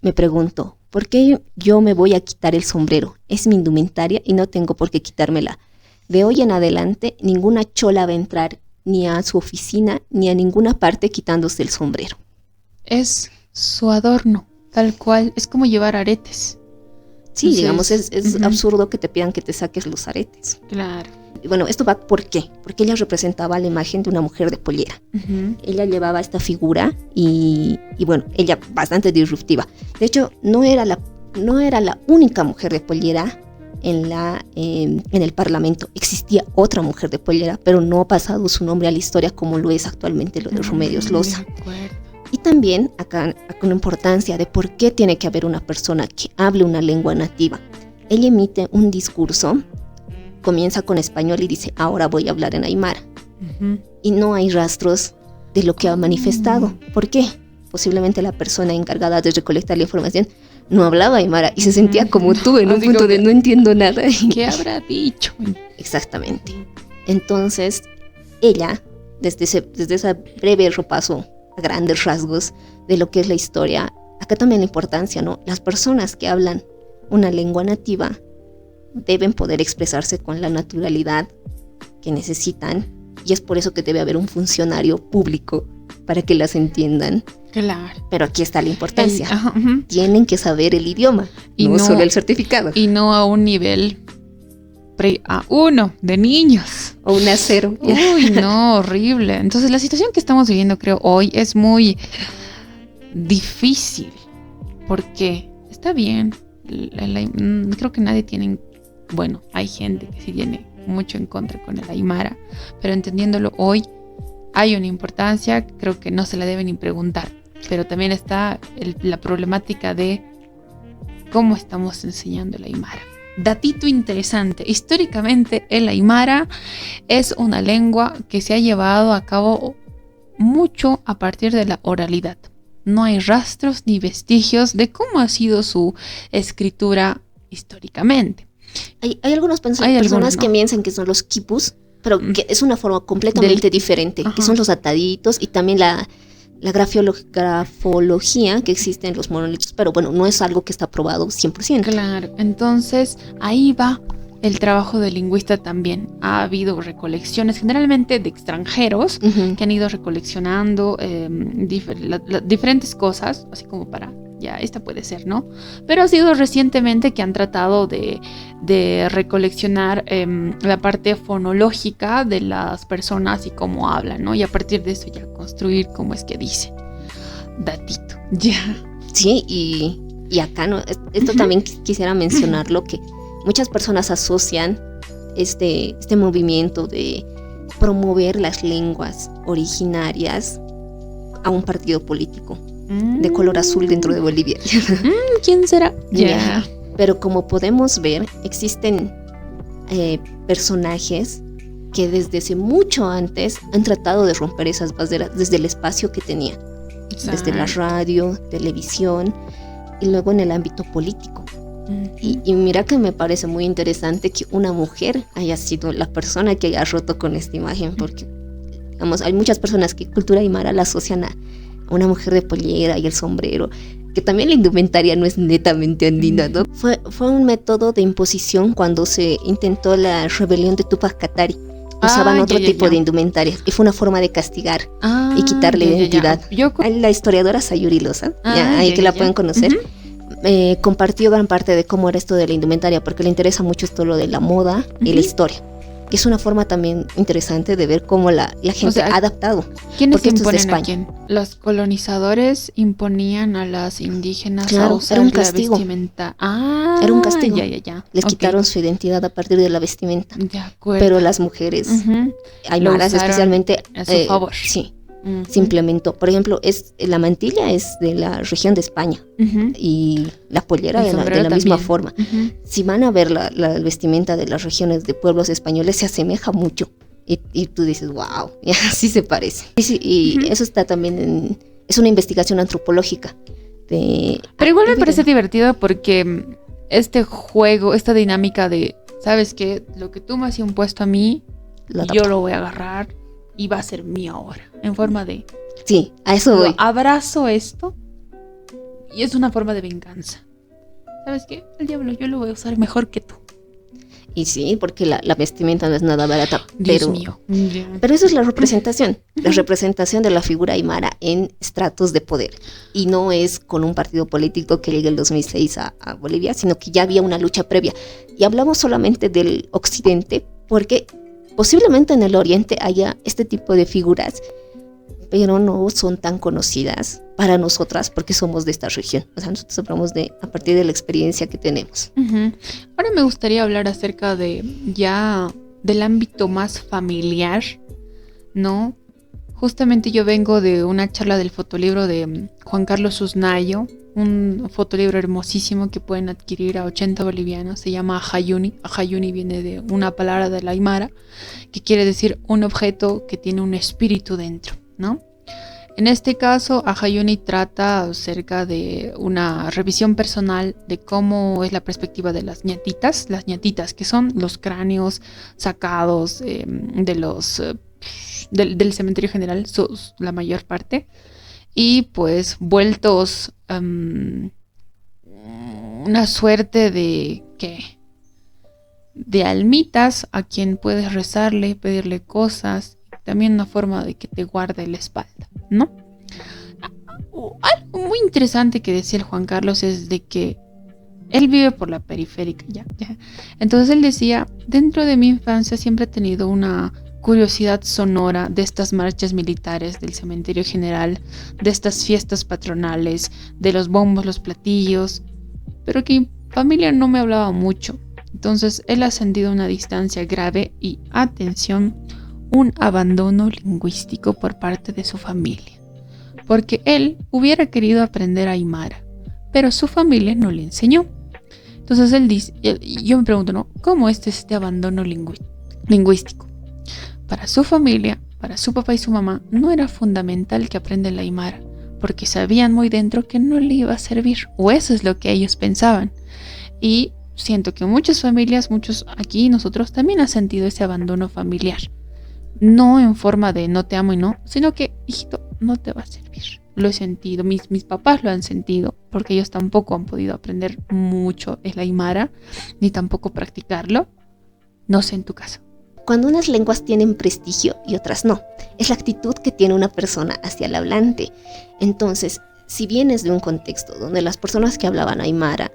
Me pregunto, ¿por qué yo me voy a quitar el sombrero? Es mi indumentaria y no tengo por qué quitármela. De hoy en adelante, ninguna chola va a entrar ni a su oficina ni a ninguna parte quitándose el sombrero. Es su adorno, tal cual. Es como llevar aretes. Sí, Entonces, digamos, es absurdo que te pidan que te saques los aretes. Claro. Y bueno, esto va ¿por qué? Porque ella representaba la imagen de una mujer de pollera. Ella llevaba esta figura y bueno, ella bastante disruptiva. De hecho, no era la única mujer de pollera en el Parlamento. Existía otra mujer de pollera, pero no ha pasado su nombre a la historia como lo es actualmente lo de Remedios Loza. Y también acá con la importancia de por qué tiene que haber una persona que hable una lengua nativa. Ella emite un discurso, comienza con español y dice, ahora voy a hablar en aymara. Y no hay rastros de lo que ha manifestado. ¿Por qué? Posiblemente la persona encargada de recolectar la información no hablaba aymara y se sentía como tú en un punto de no entiendo nada. ¿Qué habrá dicho? Exactamente. Entonces, ella, desde ese breve repaso a grandes rasgos de lo que es la historia, acá también la importancia, ¿no? Las personas que hablan una lengua nativa deben poder expresarse con la naturalidad que necesitan y es por eso que debe haber un funcionario público para que las entiendan. Claro. Pero aquí está la importancia. Tienen que saber el idioma, y no solo el certificado. Y no a un nivel pre-A1 de niños. O un A0. Uy, no, horrible. Entonces la situación que estamos viviendo, creo, hoy es muy difícil. Porque está bien. Creo que nadie tiene... Bueno, hay gente que sí tiene mucho en contra con el aymara. Pero entendiéndolo hoy, hay una importancia. Creo que no se la deben ni preguntar. Pero también está la problemática de cómo estamos enseñando el aymara. Datito interesante, históricamente el aymara es una lengua que se ha llevado a cabo mucho a partir de la oralidad. No hay rastros ni vestigios de cómo ha sido su escritura históricamente. Hay algunas personas que piensan que son los quipus, pero que es una forma completamente diferente, que son los ataditos y también la grafología que existe en los monolitos, pero bueno, no es algo que está probado 100%. Claro, entonces ahí va el trabajo del lingüista también. Ha habido recolecciones generalmente de extranjeros que han ido recoleccionando diferentes cosas, así como para, ya, esta puede ser, ¿no? Pero ha sido recientemente que han tratado de recoleccionar la parte fonológica de las personas y cómo hablan, ¿no? Y a partir de eso ya construir cómo es que dicen. Datito. Ya. Sí, y acá, ¿no? Esto también quisiera mencionarlo, que muchas personas asocian este movimiento de promover las lenguas originarias a un partido político de color azul dentro de Bolivia. ¿Quién será? Yeah. Pero como podemos ver, existen personajes que desde hace mucho antes han tratado de romper esas barreras desde el espacio que tenían. Desde la radio, televisión y luego en el ámbito político. Y mira que me parece muy interesante que una mujer haya sido la persona que haya roto con esta imagen, porque digamos, hay muchas personas que cultura aymara la asocian a una mujer de pollera y el sombrero, que también la indumentaria no es netamente andina, ¿no? Fue un método de imposición cuando se intentó la rebelión de Túpac Katari. Usaban otro tipo de indumentarias y fue una forma de castigar y quitarle identidad. La historiadora Sayuri Loza, que la pueden conocer, compartió gran parte de cómo era esto de la indumentaria, porque le interesa mucho esto lo de la moda y la historia, que es una forma también interesante de ver cómo la gente ha adaptado. ¿Quiénes imponen a quién? Los colonizadores imponían a las indígenas a usar la vestimenta. Era un castigo. Ya. Les quitaron su identidad a partir de la vestimenta. De acuerdo. Pero las mujeres aymaras especialmente a su favor. Sí. Se implementó. Por ejemplo, la mantilla es de la región de España y la pollera de la misma forma. Si van a ver la vestimenta de las regiones de pueblos españoles, se asemeja mucho. Y tú dices, wow, así se parece. Y eso está también es una investigación antropológica. Pero igual me parece divertido porque este juego, esta dinámica de, ¿sabes qué? Lo que tú me has impuesto a mí, yo lo voy a agarrar y va a ser mío ahora, en forma de... Sí, a eso voy. Abrazo esto y es una forma de venganza. ¿Sabes qué? El diablo yo lo voy a usar mejor que tú. Y sí, porque la vestimenta no es nada barata. Dios mío. Pero eso es la representación. La representación de la figura aymara en estratos de poder. Y no es con un partido político que llegue el 2006 a Bolivia, sino que ya había una lucha previa. Y hablamos solamente del occidente, porque posiblemente en el oriente haya este tipo de figuras, pero no son tan conocidas para nosotras porque somos de esta región. O sea, nosotros hablamos a partir de la experiencia que tenemos. Uh-huh. Ahora me gustaría hablar acerca del ámbito más familiar, ¿no? Justamente yo vengo de una charla del fotolibro de Juan Carlos Usnayo, un fotolibro hermosísimo que pueden adquirir a 80 bolivianos, se llama Ajayuni. Ajayuni viene de una palabra del aymara que quiere decir un objeto que tiene un espíritu dentro, ¿no? En este caso, Ajayuni trata acerca de una revisión personal de cómo es la perspectiva de las ñatitas que son los cráneos sacados del cementerio general, la mayor parte, y pues vueltos una suerte de almitas a quien puedes rezarle, pedirle cosas, también una forma de que te guarde la espalda, ¿no? Algo muy interesante que decía el Juan Carlos es de que él vive por la periférica, ya. Entonces él decía, dentro de mi infancia siempre he tenido una curiosidad sonora de estas marchas militares del cementerio general, de estas fiestas patronales, de los bombos, los platillos, pero que mi familia no me hablaba mucho. Entonces él ha sentido una distancia grave y, atención, un abandono lingüístico por parte de su familia, porque él hubiera querido aprender aymara, pero su familia no le enseñó. Entonces él dice, yo me pregunto, ¿no? ¿Cómo es este abandono lingüístico? Para su familia, para su papá y su mamá, no era fundamental que aprenda el aymara, porque sabían muy dentro que no le iba a servir, o eso es lo que ellos pensaban. Y siento que muchas familias, muchos aquí, nosotros también han sentido ese abandono familiar. No en forma de no te amo y no, sino que, hijito, no te va a servir. Lo he sentido, mis papás lo han sentido, porque ellos tampoco han podido aprender mucho el aymara, ni tampoco practicarlo. No sé en tu caso. Cuando unas lenguas tienen prestigio y otras no, es la actitud que tiene una persona hacia el hablante. Entonces, si vienes de un contexto donde las personas que hablaban aymara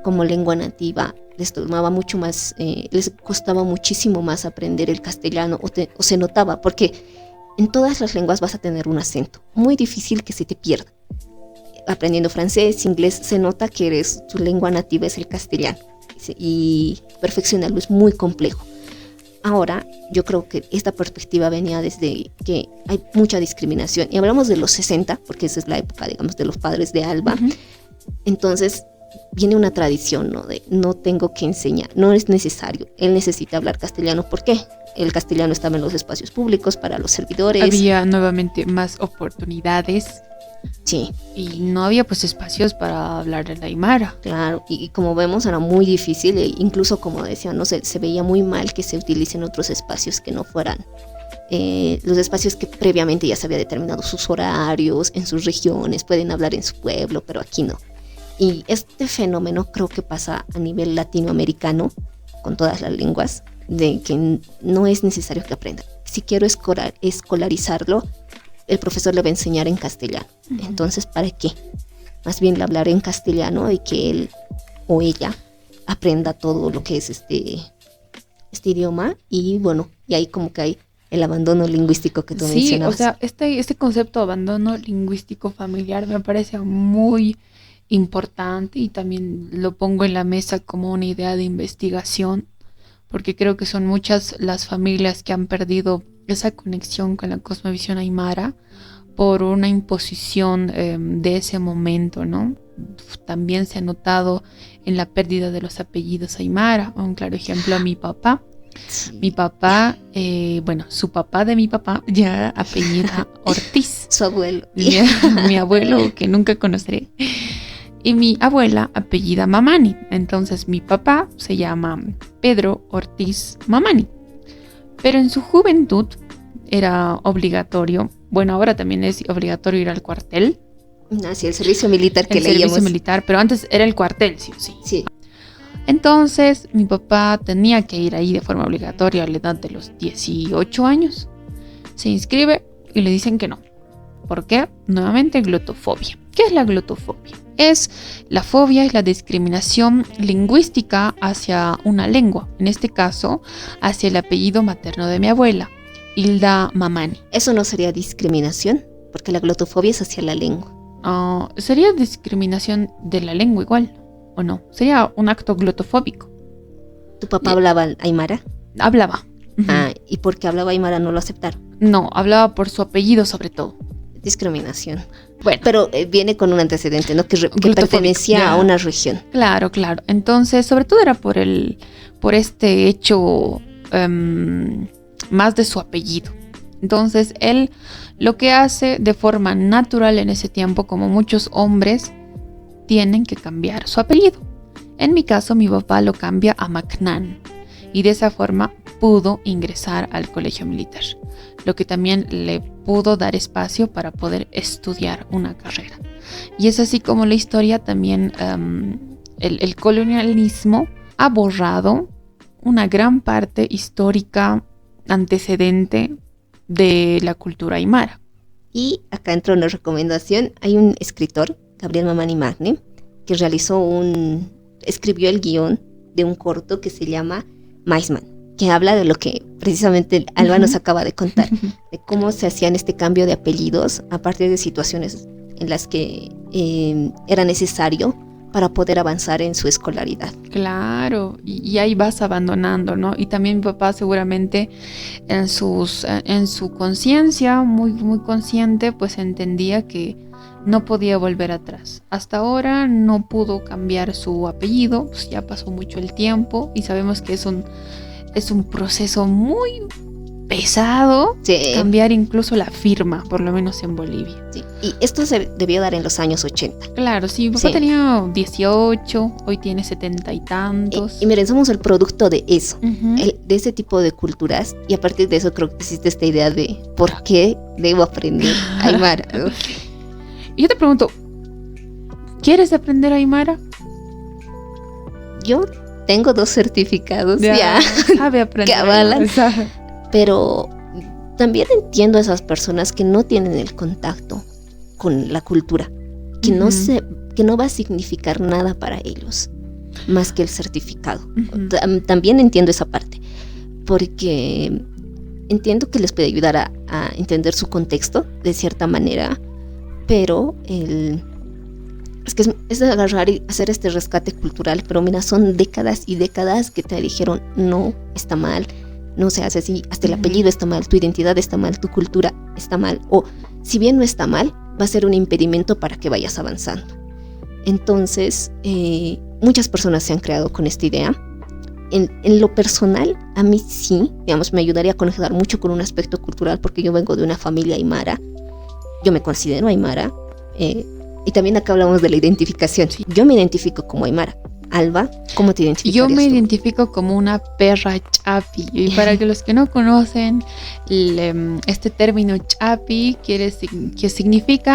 como lengua nativa les tomaba mucho más, les costaba muchísimo más aprender el castellano o se notaba, porque en todas las lenguas vas a tener un acento muy difícil que se te pierda. Aprendiendo francés, inglés, se nota que tu lengua nativa es el castellano y perfeccionarlo es muy complejo. Ahora, yo creo que esta perspectiva venía desde que hay mucha discriminación, y hablamos de los 60, porque esa es la época, digamos, de los padres de Alba. Uh-huh. Entonces, viene una tradición, ¿no? De no tengo que enseñar, no es necesario, él necesita hablar castellano. ¿Por qué? El castellano estaba en los espacios públicos para los servidores. Había nuevamente más oportunidades. Sí. Y no había pues espacios para hablar el aymara. Claro, y como vemos era muy difícil, incluso como decía, no sé, se veía muy mal que se utilicen otros espacios que no fueran los espacios que previamente ya se había determinado sus horarios, en sus regiones, pueden hablar en su pueblo, pero aquí no. Y este fenómeno creo que pasa a nivel latinoamericano, con todas las lenguas, de que no es necesario que aprenda. Si quiero escolarizarlo, el profesor le va a enseñar en castellano. Uh-huh. Entonces, ¿para qué? Más bien le hablaré en castellano y que él o ella aprenda todo lo que es este idioma. Y bueno, y ahí como que hay el abandono lingüístico que tú mencionabas. Sí, o sea, este concepto de abandono lingüístico familiar me parece muy importante, y también lo pongo en la mesa como una idea de investigación, porque creo que son muchas las familias que han perdido esa conexión con la cosmovisión aymara por una imposición de ese momento, ¿no? También se ha notado en la pérdida de los apellidos aymara. Un claro ejemplo, a mi papá. Sí. Mi papá, su papá de mi papá ya apellida Ortiz. Su abuelo. Mi abuelo, que nunca conoceré. Y mi abuela apellida Mamani. Entonces mi papá se llama Pedro Ortiz Mamani. Pero en su juventud, era obligatorio. Bueno, ahora también es obligatorio ir al cuartel. Sí, el servicio militar que leíamos. El servicio militar, pero antes era el cuartel, sí o sí. Sí. Entonces, mi papá tenía que ir ahí de forma obligatoria a la edad de los 18 años. Se inscribe y le dicen que no. ¿Por qué? Nuevamente, glotofobia. ¿Qué es la glotofobia? La fobia es la discriminación lingüística hacia una lengua. En este caso, hacia el apellido materno de mi abuela, Hilda Mamani. ¿Eso no sería discriminación? Porque la glotofobia es hacia la lengua. ¿Sería discriminación de la lengua igual? ¿O no? Sería un acto glotofóbico. ¿Tu papá hablaba aymara? Hablaba. ¿Y porque hablaba aymara no lo aceptaron? No, hablaba por su apellido sobre todo. Discriminación. Bueno. Pero viene con un antecedente, ¿no? Que pertenecía a una región. Claro. Entonces, sobre todo era por este hecho más de su apellido. Entonces, él lo que hace de forma natural en ese tiempo, como muchos hombres, tienen que cambiar su apellido. En mi caso, mi papá lo cambia a Macnan y de esa forma pudo ingresar al colegio militar, lo que también le pudo dar espacio para poder estudiar una carrera. Y es así como la historia también, el colonialismo ha borrado una gran parte histórica antecedente de la cultura aymara. Y acá entra una recomendación. Hay un escritor, Gabriel Mamani Magne, que escribió el guión de un corto que se llama Maisman, que habla de lo que precisamente Alba nos acaba de contar, de cómo se hacían este cambio de apellidos a partir de situaciones en las que era necesario para poder avanzar en su escolaridad. Claro, y ahí vas abandonando, ¿no? Y también mi papá seguramente en su conciencia, muy, muy consciente, pues entendía que no podía volver atrás. Hasta ahora no pudo cambiar su apellido, pues ya pasó mucho el tiempo y sabemos que es un proceso muy pesado, sí, cambiar incluso la firma, por lo menos en Bolivia. Sí. Y esto se debió dar en los años 80. Claro, sí, mi papá tenía 18, hoy tiene 70 y tantos. Y miren, somos el producto de eso, de ese tipo de culturas, y a partir de eso creo que existe esta idea de ¿por qué debo aprender aymara? Y yo te pregunto, ¿quieres aprender aymara? Yo tengo 2 certificados ya sabe aprender que avalan, pero también entiendo a esas personas que no tienen el contacto con la cultura, que no va a significar nada para ellos más que el certificado. También entiendo esa parte, porque entiendo que les puede ayudar a entender su contexto de cierta manera, pero es que es agarrar y hacer este rescate cultural, pero mira, son décadas y décadas que te dijeron no, está mal, no se hace así, hasta el apellido está mal, tu identidad está mal, tu cultura está mal, o si bien no está mal, va a ser un impedimento para que vayas avanzando. Entonces, muchas personas se han creado con esta idea. En lo personal, a mí sí, digamos, me ayudaría a conectar mucho con un aspecto cultural, porque yo vengo de una familia aymara, yo me considero aymara, y también acá hablamos de la identificación. Sí. Yo me identifico como aymara. Alba, ¿cómo te identificas? Yo me identifico como una perra chapi. Y para que los que no conocen este término chapi,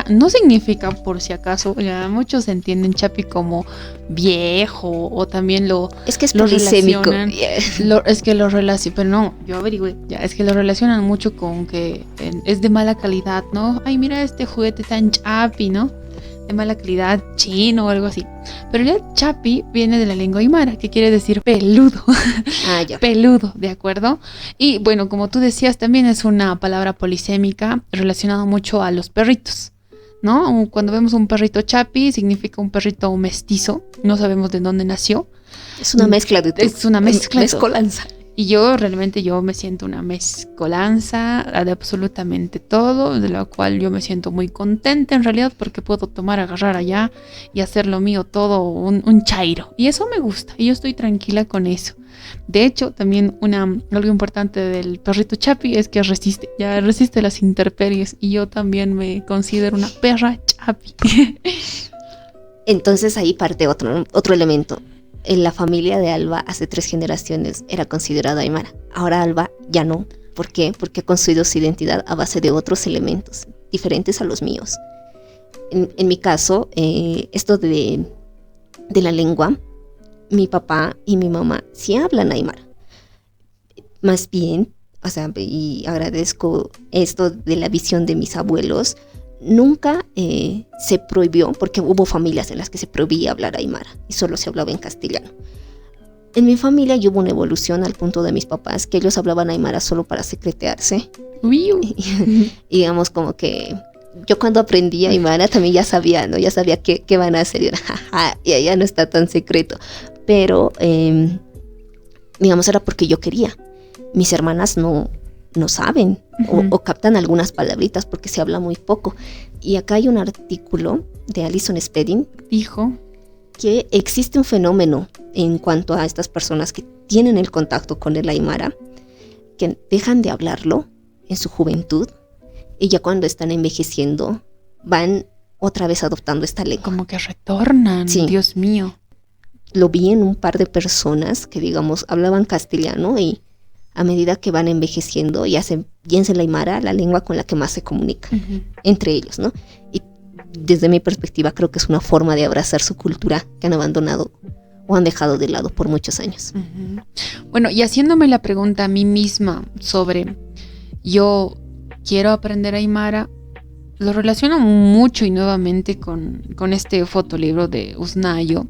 no significa por si acaso, ya muchos entienden chapi como viejo o también es que es polisémico. Es que lo relacionan, pero no, yo averigüé, es que lo relacionan mucho con que es de mala calidad, ¿no? Ay, mira este juguete tan chapi, ¿no? De mala calidad, chino o algo así. Pero el chapi viene de la lengua aymara, que quiere decir peludo. Peludo, ¿de acuerdo? Y bueno, como tú decías, también es una palabra polisémica relacionada mucho a los perritos, ¿no? Cuando vemos un perrito chapi, significa un perrito mestizo, no sabemos de dónde nació. Es una mezcla de todo. Es una mezcolanza. Y yo me siento una mezcolanza de absolutamente todo, de lo cual yo me siento muy contenta en realidad, porque puedo agarrar allá y hacer lo mío todo un chairo. Y eso me gusta, y yo estoy tranquila con eso. De hecho, también algo importante del perrito chapi es que resiste las intemperies, y yo también me considero una perra chapi. Entonces ahí parte otro elemento. En la familia de Alba hace 3 generaciones era considerada aymara. Ahora Alba ya no. ¿Por qué? Porque ha construido su identidad a base de otros elementos diferentes a los míos. En mi caso, esto de la lengua, mi papá y mi mamá sí hablan aymara. Más bien, o sea, y agradezco esto de la visión de mis abuelos, nunca se prohibió, porque hubo familias en las que se prohibía hablar aymara y solo se hablaba en castellano. En mi familia hubo una evolución al punto de mis papás que ellos hablaban aymara solo para secretearse. Y digamos como que yo cuando aprendí aymara también ya sabía, ¿no? Ya sabía qué van a hacer. Y ya no está tan secreto. Pero, digamos, era porque yo quería. Mis hermanas no saben o captan algunas palabritas porque se habla muy poco. Y acá hay un artículo de Alison Spedding. Dijo que existe un fenómeno en cuanto a estas personas que tienen el contacto con el aymara, que dejan de hablarlo en su juventud y ya cuando están envejeciendo van otra vez adoptando esta lengua. Como que retornan, sí. Dios mío. Lo vi en un par de personas que, digamos, hablaban castellano y a medida que van envejeciendo ya se piensa el aymara la lengua con la que más se comunica entre ellos, ¿no? Y desde mi perspectiva creo que es una forma de abrazar su cultura que han abandonado o han dejado de lado por muchos años. Bueno, y haciéndome la pregunta a mí misma sobre yo quiero aprender aymara, lo relaciono mucho y nuevamente con este fotolibro de Usnayo,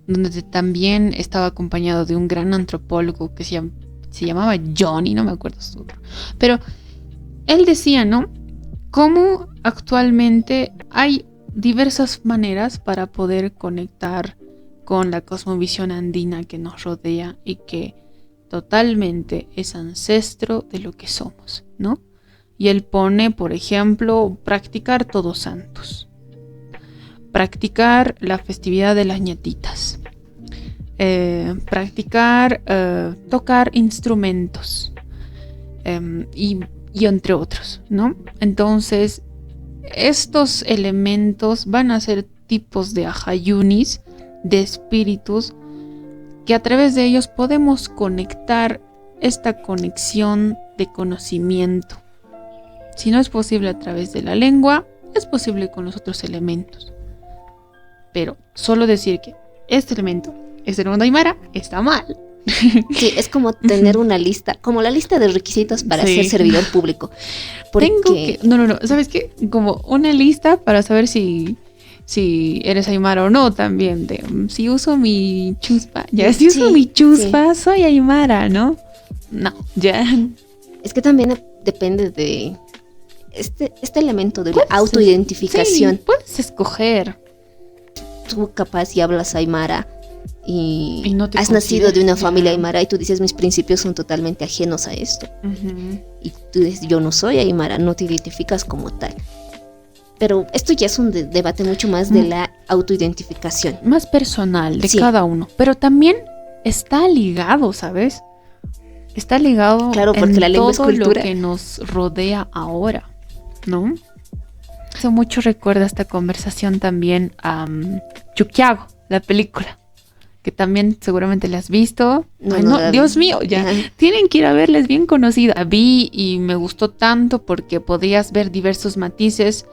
donde también estaba acompañado de un gran antropólogo que se llamaba Johnny, no me acuerdo su nombre, pero él decía, ¿no? Cómo actualmente hay diversas maneras para poder conectar con la cosmovisión andina que nos rodea y que totalmente es ancestro de lo que somos, ¿no? Y él pone, por ejemplo, practicar Todos Santos, practicar la festividad de las ñatitas, practicar tocar instrumentos y entre otros, ¿no? Entonces, estos elementos van a ser tipos de ajayunis, de espíritus, que a través de ellos podemos conectar esta conexión de conocimiento. Si no es posible a través de la lengua, es posible con los otros elementos. Pero solo decir que este elemento es el mundo aymara está mal. Sí, es como tener una lista, como la lista de requisitos para ser servidor público. Porque... No, ¿sabes qué? Como una lista para saber si eres aymara o no también. Si uso mi chuspa, mi chuspa, soy aymara, ¿no? No, ya. Es que también depende de este elemento de la autoidentificación. Sí, puedes escoger. Tú capaz y hablas aymara y no has nacido de una familia aymara y tú dices mis principios son totalmente ajenos a esto. Y tú dices yo no soy aymara, no te identificas como tal. Pero esto ya es un debate mucho más de la autoidentificación. Más personal de cada uno. Pero también está ligado, ¿sabes? Está ligado, claro, porque la lengua todo es cultura. Lo que nos rodea ahora, ¿no? Eso mucho recuerda esta conversación también a Chuquiago, la película, que también seguramente la has visto. No, Dios mío, ya tienen que ir a verla, es bien conocida. Vi y me gustó tanto porque podías ver diversos matices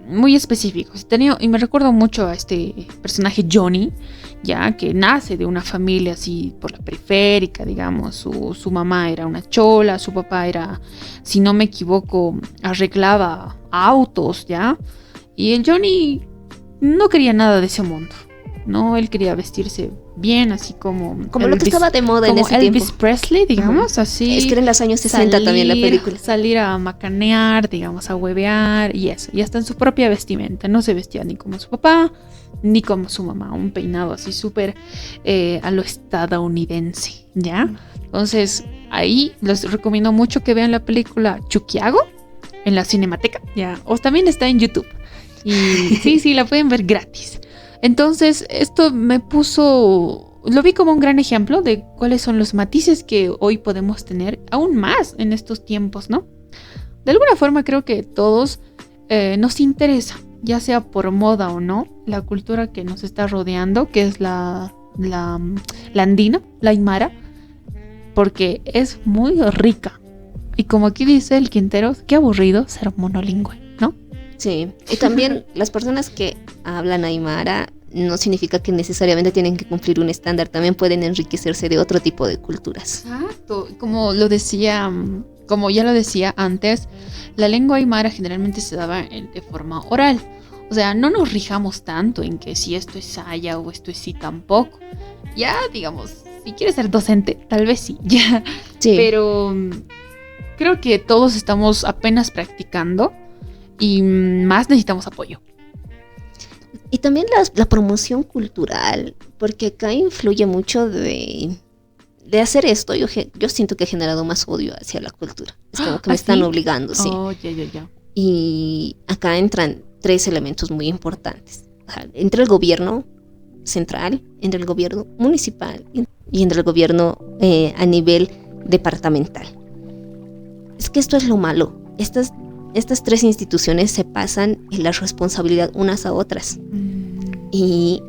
muy específicos. Y me recuerdo mucho a este personaje Johnny, ya que nace de una familia así por la periférica, digamos. Su mamá era una chola, su papá era, si no me equivoco, arreglaba autos, ya. Y el Johnny no quería nada de ese mundo, ¿no? Él quería vestirse bien, así como Elvis, lo que estaba de moda en ese Elvis tiempo. Presley, digamos, así. Es que era en los años 60 también la película. Salir a macanear, digamos, a huevear y eso. Y hasta en su propia vestimenta. No se vestía ni como su papá, ni como su mamá. Un peinado así súper a lo estadounidense, ¿ya? Entonces, ahí les recomiendo mucho que vean la película Chuquiago en la Cinemateca, ¿ya? O también está en YouTube. Y sí, la pueden ver gratis. Entonces, esto lo vi como un gran ejemplo de cuáles son los matices que hoy podemos tener aún más en estos tiempos, ¿no? De alguna forma creo que todos nos interesa, ya sea por moda o no, la cultura que nos está rodeando, que es la andina, la aymara, porque es muy rica, Y como aquí dice el Quintero, qué aburrido ser monolingüe, ¿no? Sí, y también las personas que hablan aymara no significa que necesariamente tienen que cumplir un estándar, también pueden enriquecerse de otro tipo de culturas. Exacto, como lo decía, como ya lo decía antes, la lengua aymara generalmente se daba de forma oral. O sea, no nos rijamos tanto en que si esto es saya o esto es sí tampoco. Ya, digamos, si quieres ser docente, tal vez sí, ya. Sí. Pero creo que todos estamos apenas practicando y más necesitamos apoyo. Y también la promoción cultural, porque acá influye mucho de hacer esto. Yo siento que he generado más odio hacia la cultura. Es como que me están obligando, sí. Oh, ya. Y acá entran 3 elementos muy importantes. Entre el gobierno central, entre el gobierno municipal y entre el gobierno a nivel departamental. Es que esto es lo malo. Estas 3 instituciones se pasan en la responsabilidad unas a otras. Y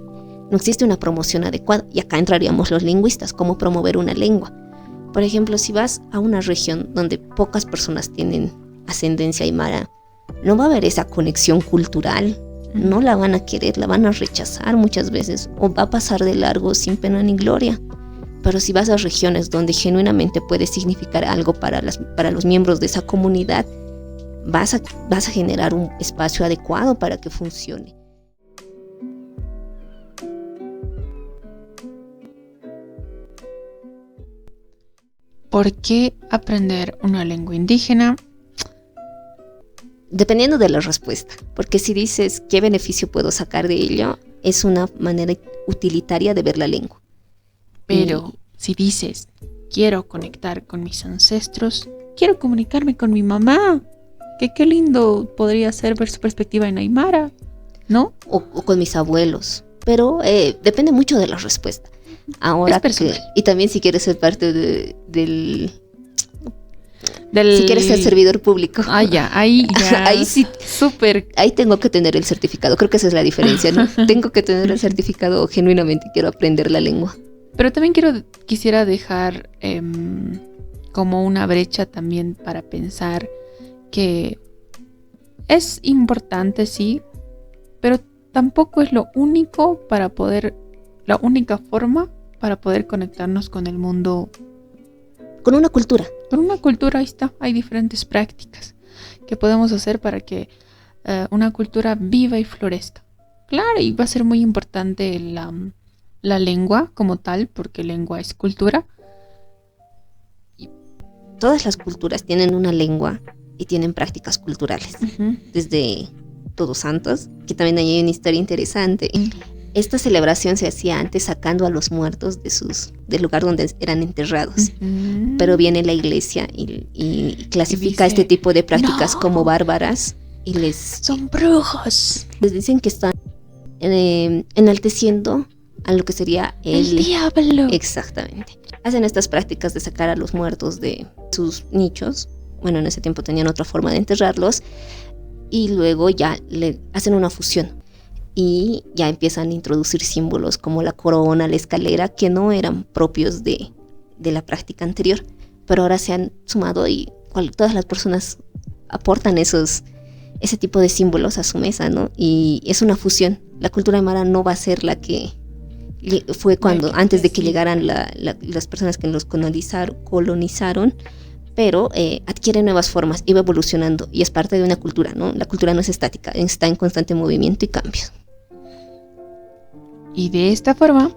no existe una promoción adecuada. Y acá entraríamos los lingüistas, cómo promover una lengua. Por ejemplo, si vas a una región donde pocas personas tienen ascendencia aymara, no va a haber esa conexión cultural. No la van a querer, la van a rechazar muchas veces. O va a pasar de largo sin pena ni gloria. Pero si vas a regiones donde genuinamente puede significar algo para los miembros de esa comunidad, vas a generar un espacio adecuado para que funcione. ¿Por qué aprender una lengua indígena? Dependiendo de la respuesta, porque si dices qué beneficio puedo sacar de ello, es una manera utilitaria de ver la lengua. Pero si dices, quiero conectar con mis ancestros, quiero comunicarme con mi mamá, que qué lindo podría ser ver su perspectiva en aymara, ¿no? O con mis abuelos, pero depende mucho de la respuesta. Ahora y también si quieres ser parte del si quieres ser servidor público. Ahí ya. Ahí sí, súper. Ahí tengo que tener el certificado. Creo que esa es la diferencia, ¿no? Tengo que tener el certificado o genuinamente quiero aprender la lengua. Pero también quisiera dejar como una brecha también para pensar que es importante, sí, pero tampoco es la única forma para poder conectarnos con el mundo. Con una cultura. Con una cultura, ahí está. Hay diferentes prácticas que podemos hacer para que una cultura viva y florezca. Claro, y va a ser muy importante la lengua como tal, porque lengua es cultura. Todas las culturas tienen una lengua y tienen prácticas culturales. Uh-huh. Desde Todos Santos, que también hay una historia interesante. Esta celebración se hacía antes sacando a los muertos del lugar donde eran enterrados. Uh-huh. Pero viene la iglesia y clasifica este tipo de prácticas como bárbaras. Y son brujos. Les dicen que están enalteciendo a lo que sería el diablo. Exactamente. Hacen estas prácticas de sacar a los muertos de sus nichos. Bueno, en ese tiempo tenían otra forma de enterrarlos. Y luego ya le hacen una fusión. Y ya empiezan a introducir símbolos como la corona, la escalera, que no eran propios de la práctica anterior. Pero ahora se han sumado y todas las personas aportan ese tipo de símbolos a su mesa, ¿no? Y es una fusión. La cultura aymara no va a ser la que fue antes de que llegaran las personas que los colonizaron, pero adquiere nuevas formas y va evolucionando y es parte de una cultura, ¿no? La cultura no es estática, está en constante movimiento y cambio. Y de esta forma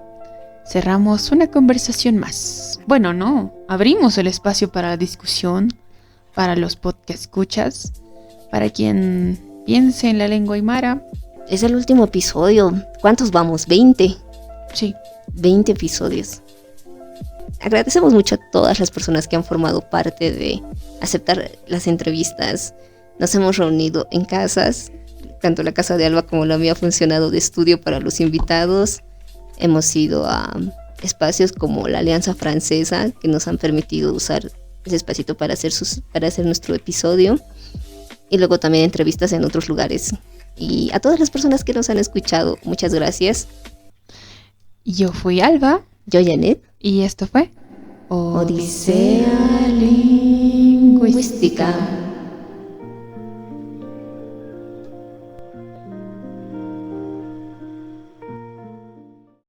cerramos una conversación más. Bueno, no, abrimos el espacio para la discusión, para los podcast escuchas, para quien piense en la lengua aymara. Es el último episodio. ¿Cuántos vamos? 20. Sí. 20 episodios. Agradecemos mucho a todas las personas que han formado parte de aceptar las entrevistas. Nos hemos reunido en casas. Tanto la casa de Alba como la mía ha funcionado de estudio para los invitados. Hemos ido a espacios como la Alianza Francesa, que nos han permitido usar ese espacito para hacer nuestro episodio. Y luego también entrevistas en otros lugares. Y a todas las personas que nos han escuchado, muchas gracias. Yo fui Alba. Yo Janet. Y esto fue Odisea Lingüística. mística.